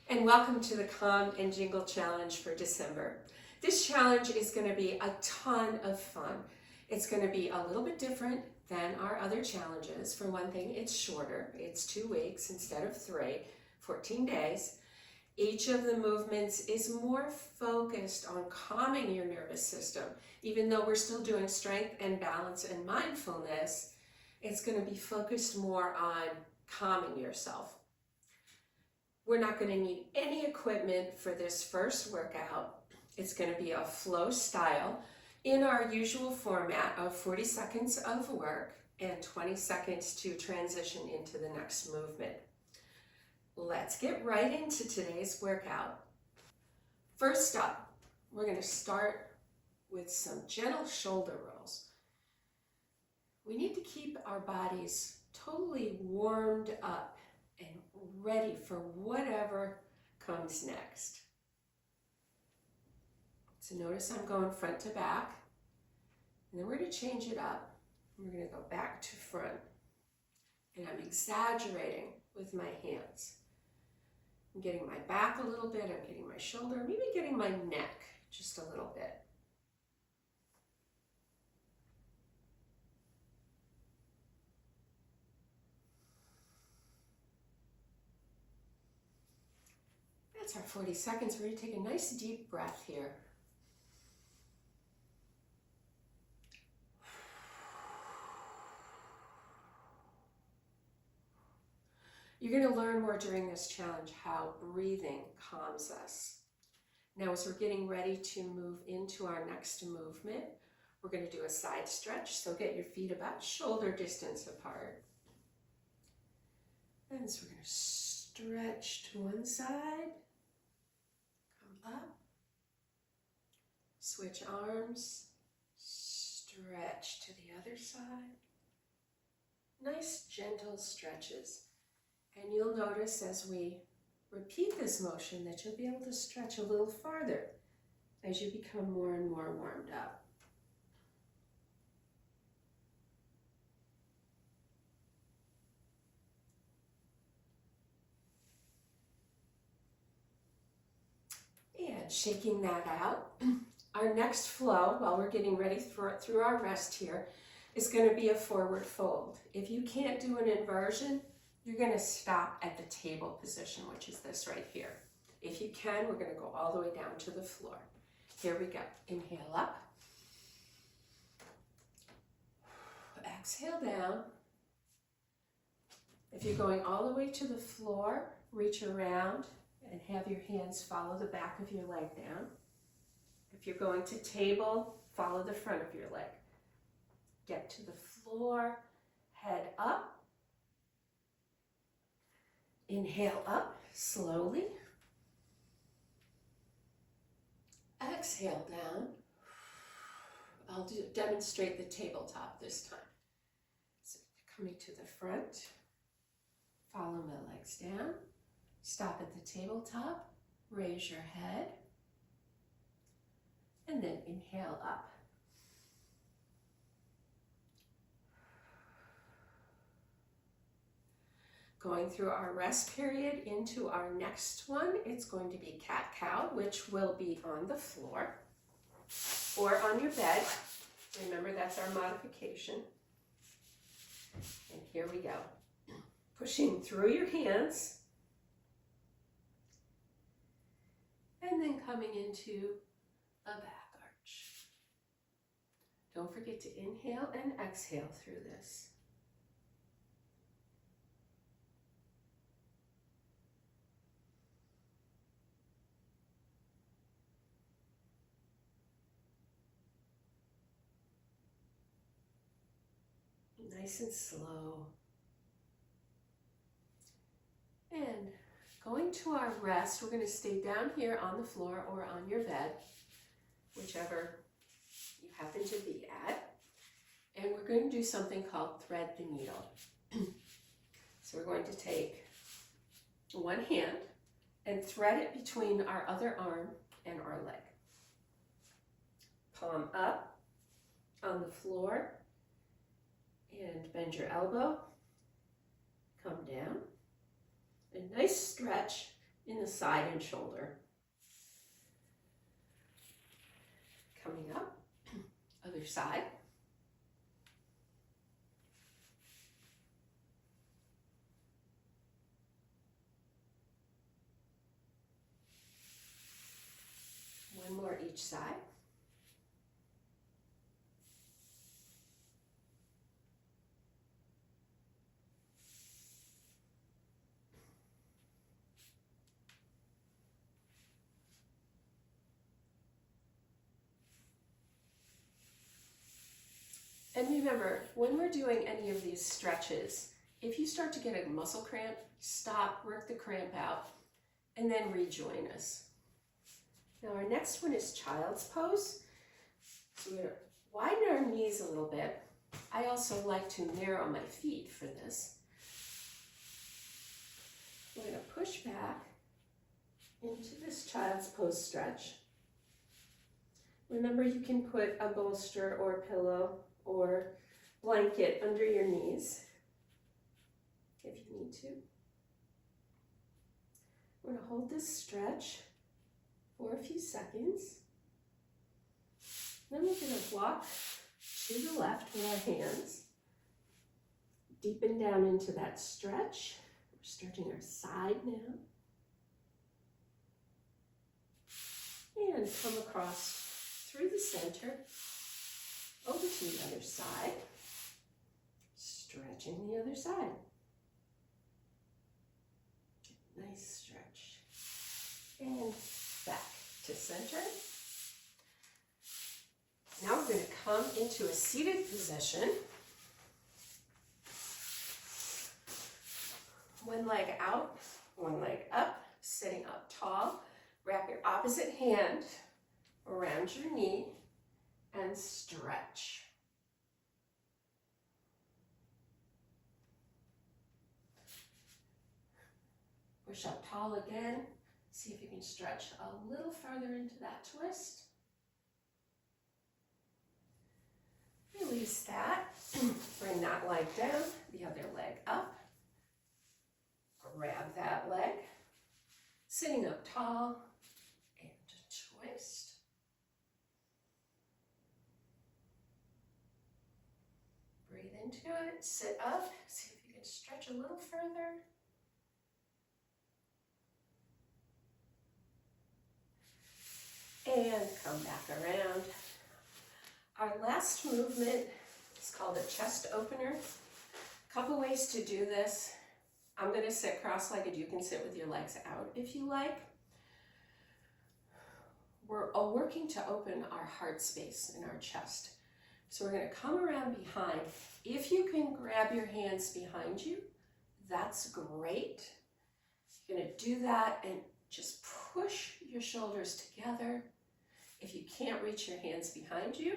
and welcome to the Calm and Jingle Challenge for December. This challenge is going to be a ton of fun. It's going to be a little bit different than our other challenges. For one thing, it's shorter. It's 2 weeks instead of 3, 14 days. Each of the movements is more focused on calming your nervous system. Even though we're still doing strength and balance and mindfulness, it's going to be focused more on calming yourself. We're not going to need any equipment for this first workout. It's going to be a flow style in our usual format of 40 seconds of work and 20 seconds to transition into the next movement. Let's get right into today's workout. First up, we're going to start with some gentle shoulder rolls. We need to keep our bodies totally warmed up and ready for whatever comes next. So notice I'm going front to back, and then we're going to change it up. We're going to go back to front, and I'm exaggerating with my hands. I'm getting my back a little bit, I'm getting my shoulder, maybe getting my neck just a little bit. That's our 40 seconds. We're going to take a nice deep breath here. You're going to learn more during this challenge how breathing calms us. Now, as we're getting ready to move into our next movement, we're going to do a side stretch. So get your feet about shoulder distance apart. And so we're going to stretch to one side. Come up, switch arms, stretch to the other side. Nice gentle stretches. And you'll notice as we repeat this motion that you'll be able to stretch a little farther as you become more and more warmed up. And shaking that out, our next flow, while we're getting ready through our rest here, is going to be a forward fold. If you can't do an inversion, you're going to stop at the table position, which is this right here. If you can, we're going to go all the way down to the floor. Here we go. Inhale up. Exhale down. If you're going all the way to the floor, reach around and have your hands follow the back of your leg down. If you're going to table, follow the front of your leg. Get to the floor, head up. Inhale up slowly. Exhale down. I'll demonstrate the tabletop this time. So coming to the front, follow my legs down. Stop at the tabletop, raise your head, and then inhale up. Going through our rest period into our next one, it's going to be cat-cow, which will be on the floor or on your bed. Remember, that's our modification. And here we go. Pushing through your hands. And then coming into a back arch. Don't forget to inhale and exhale through this. Nice and slow. And going to our rest, we're going to stay down here on the floor or on your bed, whichever you happen to be at. And we're going to do something called thread the needle. So we're going to take one hand and thread it between our other arm and our leg. Palm up on the floor. And bend your elbow, come down, a nice stretch, in the side and shoulder. Coming up, other side. One more each side. And remember, when we're doing any of these stretches, if you start to get a muscle cramp, stop, work the cramp out, and then rejoin us. Now our next one is child's pose. So we're going to widen our knees a little bit. I also like to narrow my feet for this. We're going to push back into this child's pose stretch. Remember, you can put a bolster or a pillow or blanket under your knees if you need to. We're going to hold this stretch for a few seconds. Then we're going to walk to the left with our hands. Deepen down into that stretch. We're stretching our side now. And come across through the center, over to the other side, stretching the other side. Nice stretch. And back to center. Now we're going to come into a seated position. One leg out, one leg up, sitting up tall. Wrap your opposite hand around your knee and stretch. Push up tall again. See if you can stretch a little farther into that twist. Release that. Bring that leg down, the other leg up. Grab that leg. Sitting up tall and twist. Breathe into it, sit up, see if you can stretch a little further. And come back around. Our last movement is called a chest opener. A couple ways to do this. I'm going to sit cross-legged. You can sit with your legs out if you like. We're working to open our heart space in our chest. So we're going to come around behind. If you can grab your hands behind you, that's great. You're going to do that and just push your shoulders together. If you can't reach your hands behind you,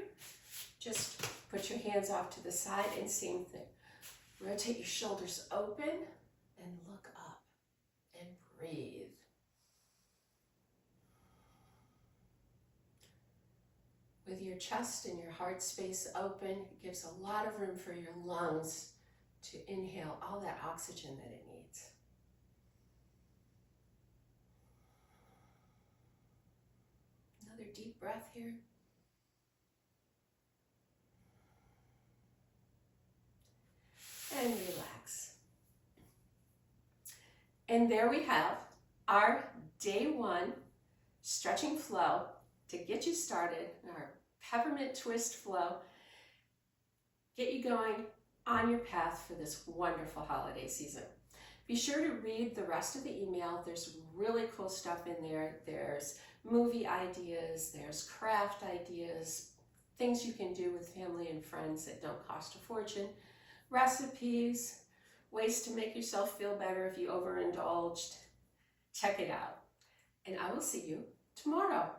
just put your hands off to the side and same thing. Rotate your shoulders open and look up and breathe. With your chest and your heart space open, it gives a lot of room for your lungs to inhale all that oxygen that it needs. Another deep breath here. And relax. And there we have our day one stretching flow to get you started, our peppermint twist flow, get you going on your path for this wonderful holiday season. Be sure to read the rest of the email. There's really cool stuff in there. There's movie ideas, there's craft ideas, things you can do with family and friends that don't cost a fortune, recipes, ways to make yourself feel better if you overindulged. Check it out. And I will see you tomorrow.